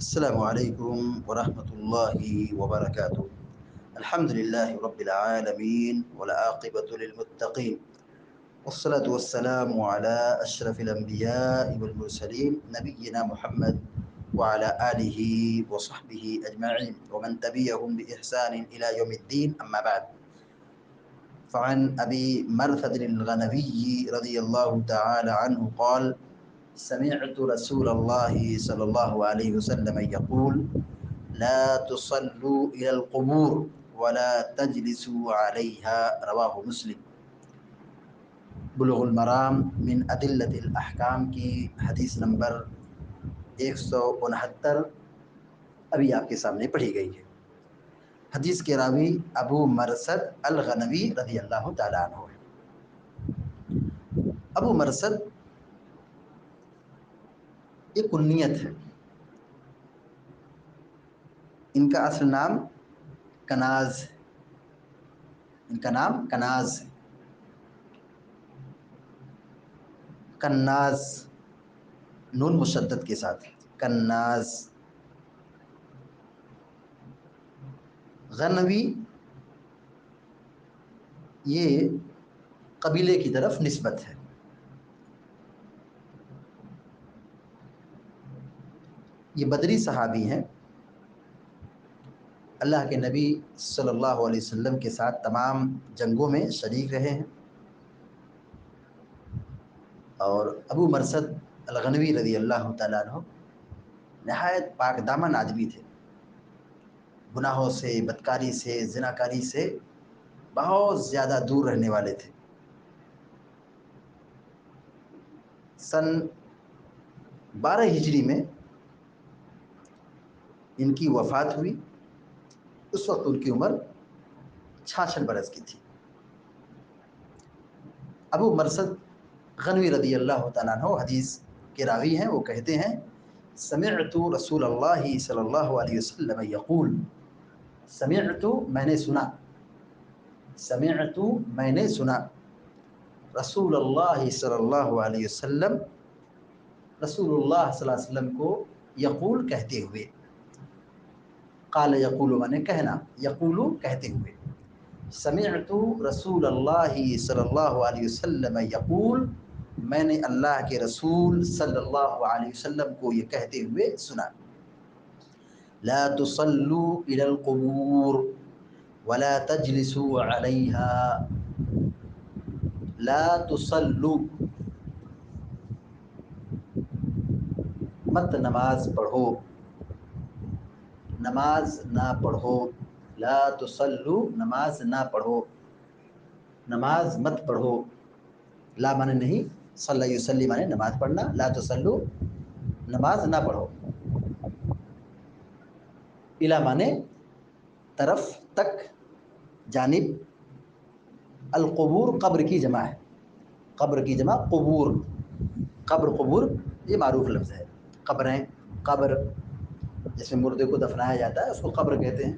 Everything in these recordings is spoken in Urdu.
السلام عليكم ورحمة الله وبركاته. الحمد لله رب العالمين والعاقبة للمتقين، والصلاة والسلام على أشرف الأنبياء والمرسلين نبينا محمد وعلى آله وصحبه أجمعين ومن تبعهم بإحسان إلى يوم الدين. أما بعد، فعن أبي مرثد الغنوي رضي الله تعالى عنه قال: سمعت رسول الله صلى الله عليه وسلم يقول: لا تصلوا إلى القبور ولا تجلسوا عليها. رواه مسلم. بلوغ المرام من ادلت الاحکام کی حدیث نمبر 169 ابھی آپ کے سامنے پڑھی گئی ہے۔ حدیث کے راوی ابو مرثد الغنوی رضی اللہ تعالیٰ عنہ ہے۔ ابو مرثد یہ کنیت ہے، ان کا اصل نام کناز ہے، ان کا نام کناز ہے، کناز نون مشدد کے ساتھ، کناز۔ غنوی یہ قبیلے کی طرف نسبت ہے۔ یہ بدری صحابی ہیں، اللہ کے نبی صلی اللہ علیہ وسلم کے ساتھ تمام جنگوں میں شریک رہے ہیں، اور ابو مرثد الغنوی رضی اللہ تعالیٰ عنہ نہایت پاک دامن آدمی تھے، گناہوں سے، بدکاری سے، زناکاری سے بہت زیادہ دور رہنے والے تھے۔ سن 12 ہجری میں ان کی وفات ہوئی، اس وقت ان کی عمر 66 برس کی تھی۔ ابو مرثد غنوی رضی اللہ تعالیٰ عنہ حدیث کے راوی ہیں، وہ کہتے ہیں: سمعت رسول اللہ صلی اللہ علیہ وسلم یقول، سمعت میں نے سنا، سمعت میں نے سنا، رسول اللہ صلی اللہ علیہ وسلم، رسول اللہ صلی اللہ علیہ وسلم کو یقول کہتے ہوئے، قال یقول میں نے کہنا، یقول کہتے ہوئے، سمعت رسول اللہ صلی اللہ علیہ وسلم یقول، میں نے اللہ کے رسول صلی اللہ علیہ وسلم کو یہ کہتے ہوئے سنا: لا تصلوا الى القبور ولا تجلسوا علیہا، لا تصلوا، مت نماز پڑھو، نماز نہ پڑھو، لا تصلوا نماز نہ پڑھو، نماز مت پڑھو، لا مانے نہیں، صلی یصلی مانے نماز پڑھنا، لا تصلوا نماز نہ پڑھو، الا مانے طرف، تک، جانب، القبور قبر کی جمع ہے، قبر کی جمع قبور، قبر قبور یہ معروف لفظ ہے، قبریں، قبر جس میں مردے کو دفنایا جاتا ہے اس کو قبر کہتے ہیں،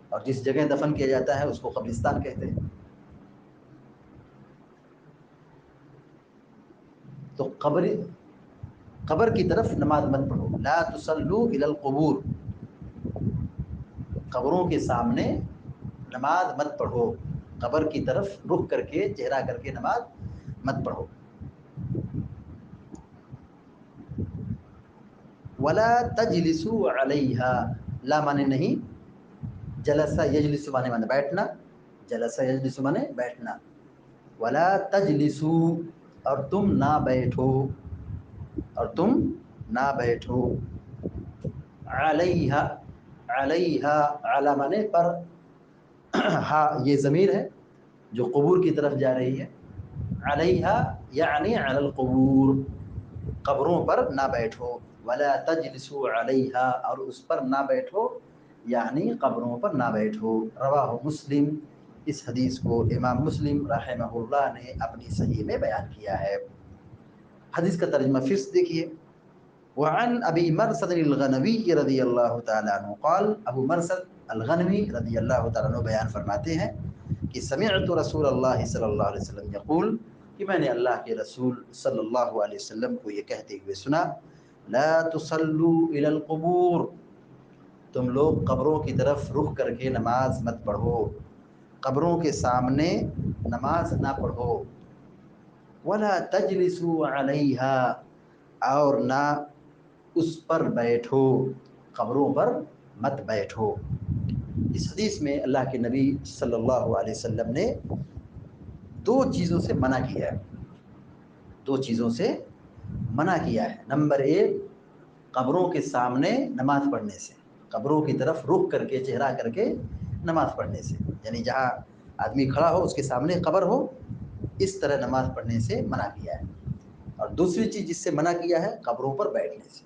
اور جس جگہ دفن کیا جاتا ہے اس کو قبرستان کہتے ہیں۔ تو قبر کی طرف نماز مت پڑھو، لا تصلوا الی القبور، قبروں کے سامنے نماز مت پڑھو، قبر کی طرف رخ کر کے، چہرہ کر کے نماز مت پڑھو۔ ولا تجلسوا علیہا، لا مانے نہیں، جلس یجلس مانے بیٹھنا، جلس یجلس مانے بیٹھنا، ولا تجلسوا اور تم نہ بیٹھو، اور تم نہ بیٹھو، علیہا، علیہا، علی مانے پر، ہاں یہ ضمیر ہے جو قبور کی طرف جا رہی ہے، علیہا یعنی علی القبور، قبروں پر نہ بیٹھو، ولا تجلسوا علیہا اور اس پر نہ بیٹھو یعنی قبروں پر نہ بیٹھو۔ رواہ مسلم، اس حدیث کو امام مسلم رحمہ اللہ نے اپنی صحیح میں بیان کیا ہے۔ حدیث کا ترجمہ پھر سے دیکھیے: وعن ابی مرثد الغنوی رضی اللہ تعالیٰ عنہ قال، ابو مرثد الغنوی رضی اللہ تعالیٰ عنہ بیان فرماتے ہیں کہ سمعت رسول اللہ صلی اللہ علیہ وسلم یقول، کہ میں نے اللہ کے رسول صلی اللہ علیہ وسلم کو یہ کہتے ہوئے سنا: لا تصلوا الی القبور، تم لوگ قبروں کی طرف رخ کر کے نماز مت پڑھو، قبروں کے سامنے نماز نہ پڑھو، ولا تجلسوا علیہا، اور نہ اس پر بیٹھو، قبروں پر مت بیٹھو۔ اس حدیث میں اللہ کے نبی صلی اللہ علیہ وسلم نے دو چیزوں سے منع کیا ہے، دو چیزوں سے منع کیا ہے۔ نمبر ایک، قبروں کے سامنے نماز پڑھنے سے، قبروں کی طرف رخ کر کے چہرہ کر کے نماز پڑھنے سے، یعنی جہاں آدمی کھڑا ہو اس کے سامنے قبر ہو، اس طرح نماز پڑھنے سے منع کیا ہے۔ اور دوسری چیز جس سے منع کیا ہے، قبروں پر بیٹھنے سے۔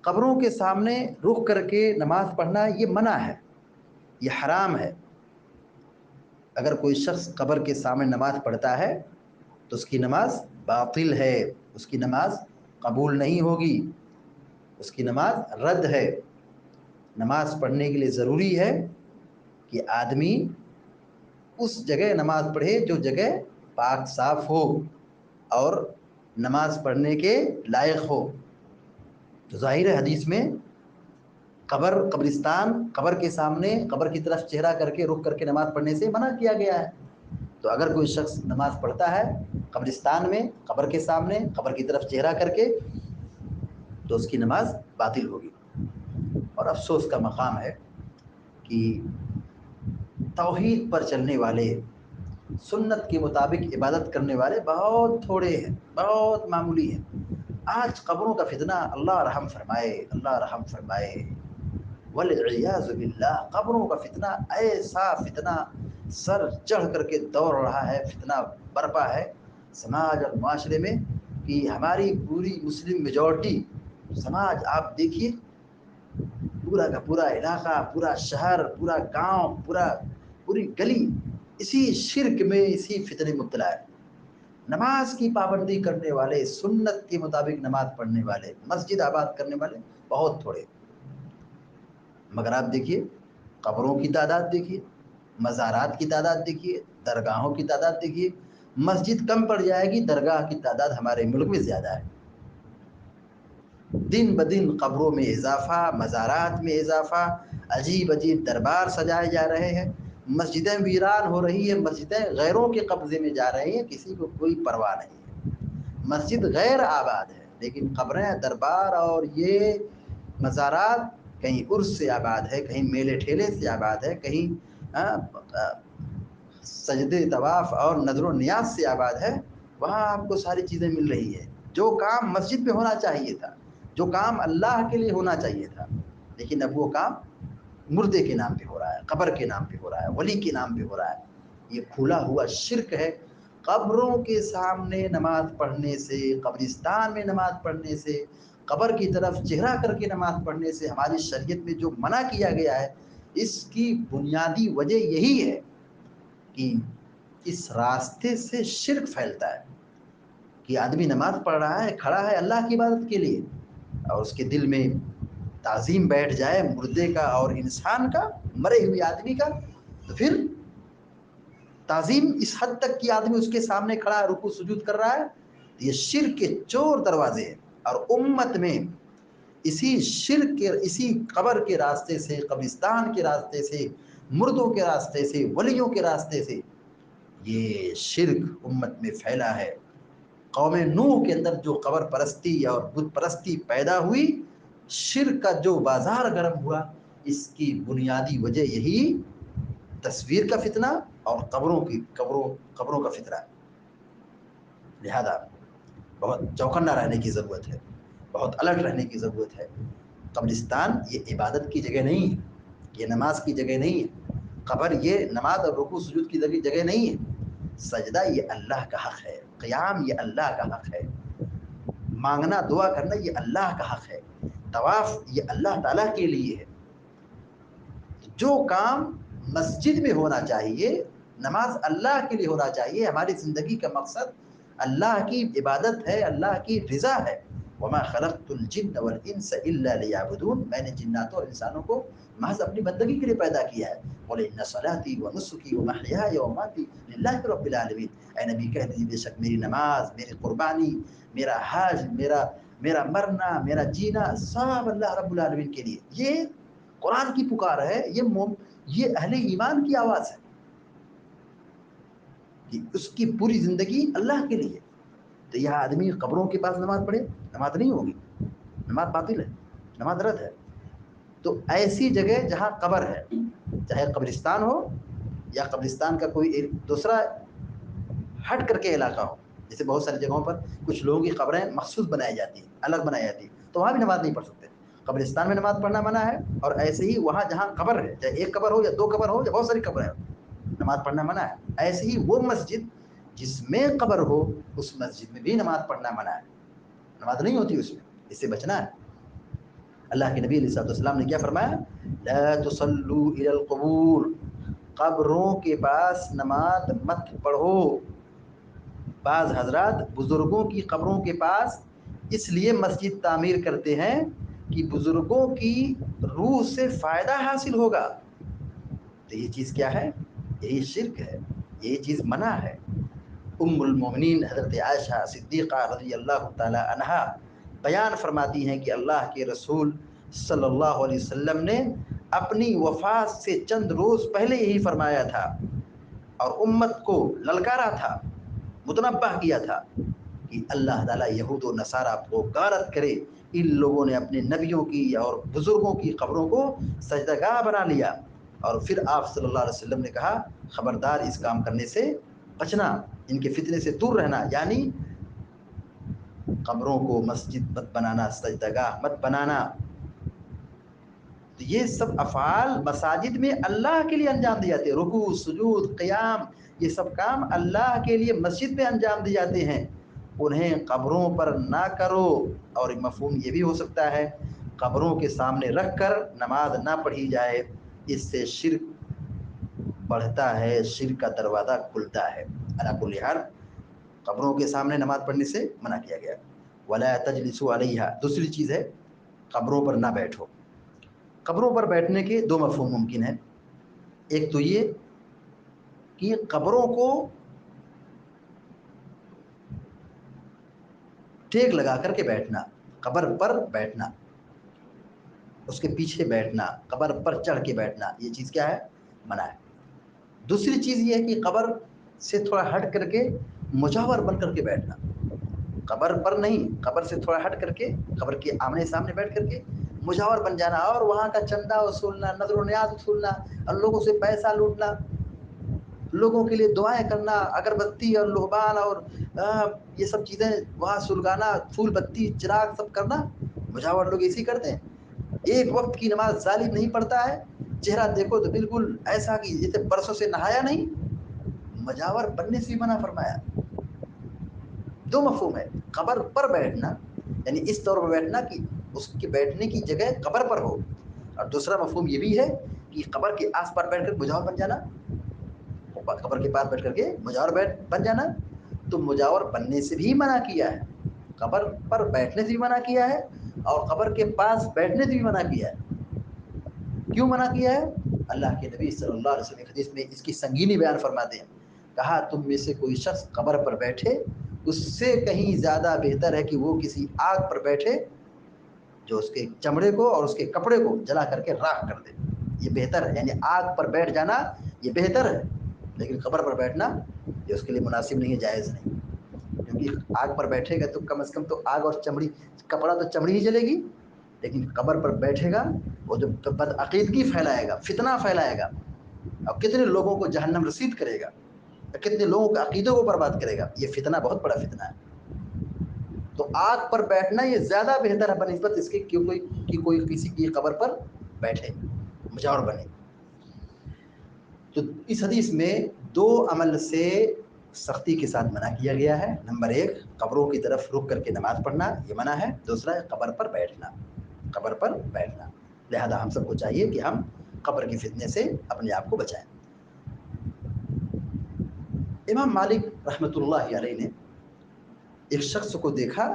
قبروں کے سامنے رخ کر کے نماز پڑھنا یہ منع ہے، یہ حرام ہے۔ اگر کوئی شخص قبر کے سامنے نماز پڑھتا ہے تو اس کی نماز باطل ہے، اس کی نماز قبول نہیں ہوگی، اس کی نماز رد ہے۔ نماز پڑھنے کے لیے ضروری ہے کہ آدمی اس جگہ نماز پڑھے جو جگہ پاک صاف ہو اور نماز پڑھنے کے لائق ہو۔ تو ظاہر ہے حدیث میں قبرستان، قبر کے سامنے قبر کی طرف چہرہ کر کے رخ کر کے نماز پڑھنے سے منع کیا گیا ہے۔ تو اگر کوئی شخص نماز پڑھتا ہے قبرستان میں، قبر کے سامنے قبر کی طرف چہرہ کر کے، تو اس کی نماز باطل ہوگی۔ اور افسوس کا مقام ہے کہ توحید پر چلنے والے، سنت کے مطابق عبادت کرنے والے بہت تھوڑے ہیں، بہت معمولی ہیں۔ آج قبروں کا فتنہ، اللہ رحم فرمائے، اللہ رحم فرمائے، والعیاذ باللہ، قبروں کا فتنہ ایسا فتنہ سر چڑھ کر کے دوڑ رہا ہے، فتنہ برپا ہے سماج اور معاشرے میں کہ ہماری پوری مسلم میجورٹی سماج، آپ دیکھیے پورا کا پورا علاقہ، پورا شہر، پورا گاؤں، پوری گلی اسی شرک میں، اسی فتنے مبتلا ہے۔ نماز کی پابندی کرنے والے، سنت کے مطابق نماز پڑھنے والے، مسجد آباد کرنے والے بہت تھوڑے۔ مگر آپ دیکھیے قبروں کی تعداد دیکھیے، مزارات کی تعداد دیکھیے، درگاہوں کی تعداد دیکھیے، مسجد کم پڑ جائے گی، درگاہ کی تعداد ہمارے ملک میں زیادہ ہے۔ دن بدن قبروں میں اضافہ، مزارات میں اضافہ، عجیب عجیب دربار سجائے جا رہے ہیں، مسجدیں ویران ہو رہی ہیں، مسجدیں غیروں کے قبضے میں جا رہی ہیں، کسی کو کوئی پرواہ نہیں ہے۔ مسجد غیر آباد ہے لیکن قبریں، دربار اور یہ مزارات کہیں عرس سے آباد ہے، کہیں میلے ٹھیلے سے آباد ہے، کہیں سجدے طواف اور نظر و نیاز سے آباد ہے۔ وہاں آپ کو ساری چیزیں مل رہی ہے۔ جو کام مسجد میں ہونا چاہیے تھا، جو کام اللہ کے لیے ہونا چاہیے تھا، لیکن اب وہ کام مردے کے نام پہ ہو رہا ہے، قبر کے نام پہ ہو رہا ہے، ولی کے نام پہ ہو رہا ہے۔ یہ کھلا ہوا شرک ہے۔ قبروں کے سامنے نماز پڑھنے سے، قبرستان میں نماز پڑھنے سے، قبر کی طرف چہرہ کر کے نماز پڑھنے سے ہماری شریعت میں جو منع کیا گیا ہے، اس کی بنیادی وجہ یہی ہے کہ اس راستے سے شرک پھیلتا ہے کہ آدمی نماز پڑھ رہا ہے، کھڑا ہے اللہ کی عبادت کے لیے، اور اس کے دل میں تعظیم بیٹھ جائے مردے کا اور انسان کا، مرے ہوئے آدمی کا، تو پھر تعظیم اس حد تک کہ آدمی اس کے سامنے کھڑا ہے، رکوع سجود کر رہا ہے، یہ شرک کے چور دروازے ہیں۔ اور امت میں اسی شرک کے، اسی قبر کے راستے سے، قبرستان کے راستے سے، مردوں کے راستے سے، ولیوں کے راستے سے یہ شرک امت میں پھیلا ہے۔ قوم نوح کے اندر جو قبر پرستی اور بت پرستی پیدا ہوئی، شرک کا جو بازار گرم ہوا، اس کی بنیادی وجہ یہی تصویر کا فتنہ اور قبروں کا فتنہ۔ لہذا بہت چوکنا رہنے کی ضرورت ہے، بہت الرٹ رہنے کی ضرورت ہے۔ قبرستان یہ عبادت کی جگہ نہیں ہے، یہ نماز کی جگہ نہیں ہے۔ قبر یہ نماز اور رکوع سجود کی جگہ نہیں ہے۔ سجدہ یہ اللہ کا حق ہے، قیام یہ اللہ کا حق ہے، مانگنا دعا کرنا یہ اللہ کا حق ہے، طواف یہ اللہ تعالیٰ کے لیے ہے۔ جو کام مسجد میں ہونا چاہیے، نماز اللہ کے لیے ہونا چاہیے، ہماری زندگی کا مقصد اللہ کی عبادت ہے، اللہ کی رضا ہے۔ وما خلقت الجن والانس الا لیعبدون، میں نے جناتوں اور انسانوں کو محض اپنی بندگی کے لیے پیدا کیا ہے۔ قل ان صلاتی ونسکی ومحیای ومماتی للہ رب العالمین، اے نبی کہہ دیجیے بے شک میری نماز، میری قربانی، میرا حج، میرا مرنا میرا جینا سب اللہ رب العالمین کے لیے. یہ قرآن کی پکار ہے، یہ اہل ایمان کی آواز ہے کہ اس کی پوری زندگی اللہ کے لیے. تو یہ آدمی قبروں کے پاس نماز پڑھے، نماز نہیں ہوگی، نماز باطل ہے، نماز رد ہے. تو ایسی جگہ جہاں قبر ہے، چاہے قبرستان ہو یا قبرستان کا کوئی ایک دوسرا ہٹ کر کے علاقہ ہو، جیسے بہت ساری جگہوں پر کچھ لوگوں کی قبریں مخصوص بنائی جاتی ہیں، الگ بنائی جاتی ہیں، تو وہاں بھی نماز نہیں پڑھ سکتے. قبرستان میں نماز پڑھنا منع ہے، اور ایسے ہی وہاں جہاں قبر ہے، چاہے ایک قبر ہو یا دو قبر ہو یا بہت ساری قبریں ہو، نماز پڑھنا منع ہے. ایسے ہی وہ مسجد جس میں قبر ہو، اس مسجد میں بھی نماز پڑھنا منع ہے، نماز نہیں ہوتی اس میں، اس سے بچنا ہے. اللہ کے نبی علیہ الصلوۃ والسلام نے کیا فرمایا؟ لا تصلوا الی القبور، قبروں کے پاس نماز مت پڑھو. بعض حضرات بزرگوں کی قبروں کے پاس اس لیے مسجد تعمیر کرتے ہیں کہ بزرگوں کی روح سے فائدہ حاصل ہوگا. تو یہ چیز کیا ہے؟ یہی شرک ہے، یہی چیز منع ہے. ام المومنین حضرت عائشہ صدیقہ رضی اللہ تعالی عنہا بیان فرماتی ہیں کہ اللہ کے رسول صلی اللہ علیہ وسلم نے اپنی وفات سے چند روز پہلے یہی فرمایا تھا، اور امت کو للکارا تھا، متنبہ کیا تھا کہ اللہ تعالیٰ یہود و نصارہ کو غارت کرے، ان لوگوں نے اپنے نبیوں کی اور بزرگوں کی قبروں کو سجدہ گاہ بنا لیا. اور پھر آپ صلی اللہ علیہ وسلم نے کہا خبردار اس کام کرنے سے بچنا، ان کے فتنے سے دور رہنا، یعنی قبروں کو مسجد مت بنانا، سجدہ گاہ مت بنانا. تو یہ سب افعال مساجد میں اللہ کے لیے انجام دیے جاتے ہیں، رکوع سجود قیام، یہ سب کام اللہ کے لیے مسجد میں انجام دیے جاتے ہیں، انہیں قبروں پر نہ کرو. اور مفہوم یہ بھی ہو سکتا ہے قبروں کے سامنے رکھ کر نماز نہ پڑھی جائے، اس سے شرک بڑھتا ہے، شرک کا دروازہ کھلتا ہے. علی کل حال قبروں کے سامنے نماز پڑھنے سے منع کیا گیا. ولا تجلسوا علیہا، دوسری چیز ہے قبروں پر نہ بیٹھو. قبروں پر بیٹھنے کے دو مفہوم ممکن ہیں. ایک تو یہ کہ قبروں کو ٹیک لگا کر کے بیٹھنا، قبر پر بیٹھنا، اس کے پیچھے بیٹھنا، قبر پر چڑھ کے بیٹھنا، یہ چیز کیا ہے؟ منع ہے. دوسری چیز یہ ہے کہ قبر سے تھوڑا ہٹ کر کے مجاور بن کر کے بیٹھنا، قبر پر نہیں، قبر سے تھوڑا ہٹ کر کے، قبر کے آمنے سامنے بیٹھ کر کے مجاور بن جانا، اور وہاں کا چندہ وصولنا، نظر و نیاز وصولنا، اور لوگوں سے پیسہ لوٹنا، لوگوں کے لیے دعائیں کرنا، اگربتی اور لوبان اور یہ سب چیزیں وہاں سلگانا، پھول بتی چراغ سب کرنا. مجاور لوگ اسی کرتے ہیں. ایک وقت کی نماز ظالم نہیں پڑھتا ہے، چہرہ دیکھو تو بالکل ایسا کہ جیسے برسوں سے نہایا نہیں. مجاور بننے سے بھی منع فرمایا. دو مفہوم ہے، قبر پر بیٹھنا یعنی اس طور پر بیٹھنا کہ اس کے بیٹھنے کی جگہ قبر پر ہو، اور دوسرا مفہوم یہ بھی ہے کہ قبر کے آس پاس بیٹھ کر مجاور بن جانا، قبر کے پاس بیٹھ کر کے مجاور بن جانا. تو مجاور بننے سے بھی منع کیا ہے، قبر پر بیٹھنے سے بھی منع کیا ہے، اور قبر کے پاس بیٹھنے سے بھی منع کیا ہے. کیوں منع کیا ہے؟ اللہ کے نبی صلی اللہ علیہ وسلم حدیث میں اس کی سنگینی بیان فرماتے ہیں. کہا تم میں سے کوئی شخص قبر پر بیٹھے، اس سے کہیں زیادہ بہتر ہے کہ وہ کسی آگ پر بیٹھے جو اس کے چمڑے کو اور اس کے کپڑے کو جلا کر کے راکھ کر دے. یہ بہتر ہے، یعنی آگ پر بیٹھ جانا یہ بہتر ہے، لیکن قبر پر بیٹھنا یہ اس کے لیے مناسب نہیں ہے، جائز نہیں. کیونکہ آگ پر بیٹھے گا تو کم از کم تو آگ اور چمڑی، کپڑا تو چمڑی ہی جلے گی، لیکن قبر پر بیٹھے گا وہ جو بدعقیدگی پھیلائے گا، فتنہ پھیلائے گا، اور کتنے لوگوں کو جہنم رسید کرے گا، کتنے لوگوں کے عقیدوں کو برباد کرے گا. یہ فتنہ بہت بڑا فتنہ ہے. تو آگ پر بیٹھنا یہ زیادہ بہتر ہے بنسبت اس کے کہ کوئی کسی کی قبر پر بیٹھے، مجاور بنے. تو اس حدیث میں دو عمل سے سختی کے ساتھ منع کیا گیا ہے. نمبر ایک، قبروں کی طرف رک کر کے نماز پڑھنا یہ منع ہے. دوسرا ہے قبر پر بیٹھنا، قبر پر بیٹھنا. لہذا ہم سب کو چاہیے کہ ہم قبر کے فتنے سے اپنے آپ کو بچائیں. امام مالک رحمۃ اللہ علیہ نے ایک شخص کو دیکھا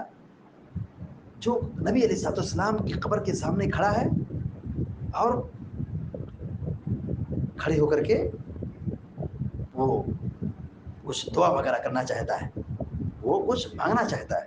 جو نبی علیہ الصلوۃ والسلام کی قبر کے سامنے کھڑا ہے، اور کھڑے ہو کر کے وہ کچھ دعا وغیرہ کرنا چاہتا ہے، وہ کچھ مانگنا چاہتا ہے.